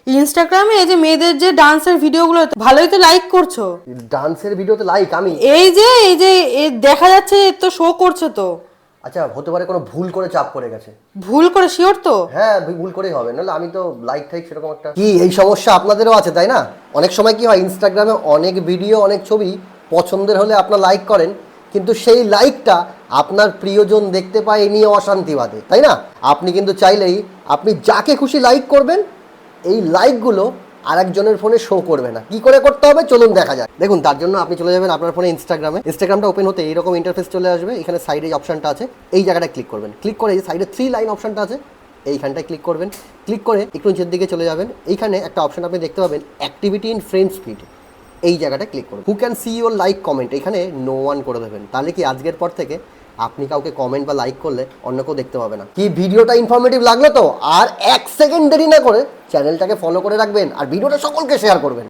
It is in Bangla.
ইনস্টাগ্রামে এই যে মেয়েদের যে ডান্সের ভিডিওগুলো ভালোই তো লাইক করছো। ডান্সের ভিডিওতে লাইক আমি? এই যে দেখা যাচ্ছে তো শো করছে তো। আচ্ছা, হতে পারে কোনো ভুল করে চাপ পড়ে গেছে। ভুল করে শিওর তো? হ্যাঁ, ভুল করেই হবে, নাহলে আমি তো লাইক টাইক সেরকম একটা। কি এই সমস্যা আপনাদেরও আছে তাই না? অনেক সময় কি হয়, ইনস্টাগ্রামে অনেক ভিডিও অনেক ছবি পছন্দের হলে আপনার লাইক করেন, কিন্তু সেই লাইকটা আপনার প্রিয়জন দেখতে পায়, এই নিয়ে অশান্তি বাঁধে, তাই না? আপনি কিন্তু চাইলেই আপনি যাকে খুশি লাইক করবেন, এই লাইকগুলো আরেকজনের ফোনে শো করবে না। কি করে করতে হবে চলুন দেখা যায়। দেখুন, তার জন্য আপনি চলে যাবেন আপনার ফোনে ইনস্টাগ্রামটা ওপেন হতে এইরকম ইন্টারফেস চলে আসবে। এখানে সাইডে অপশনটা আছে, এই জায়গাটায় ক্লিক করবেন। ক্লিক করে সাইডে 3 লাইন অপশনটা আছে, এইখানটায় ক্লিক করবেন। ক্লিক করে একটু নিচের দিকে চলে যাবেন, এইখানে একটা অপশন আপনি দেখতে পাবেন, অ্যাক্টিভিটি ইন ফ্রেন্ডস ফিড। এই জায়গাটা ক্লিক করুন। Who can see your like comment, এখানে নো ওয়ান করে দেবেন। তাহলে কি আজকের পর থেকে আপনি কাউকে কমেন্ট বা লাইক করলে অন্য কেউ দেখতে পাবে না। কি ভিডিওটা ইনফরমেটিভ লাগলো তো? আর 1 সেকেন্ড দেরি না করে চ্যানেলটাকে ফলো করে রাখবেন আর ভিডিওটা সকলকে শেয়ার করবেন।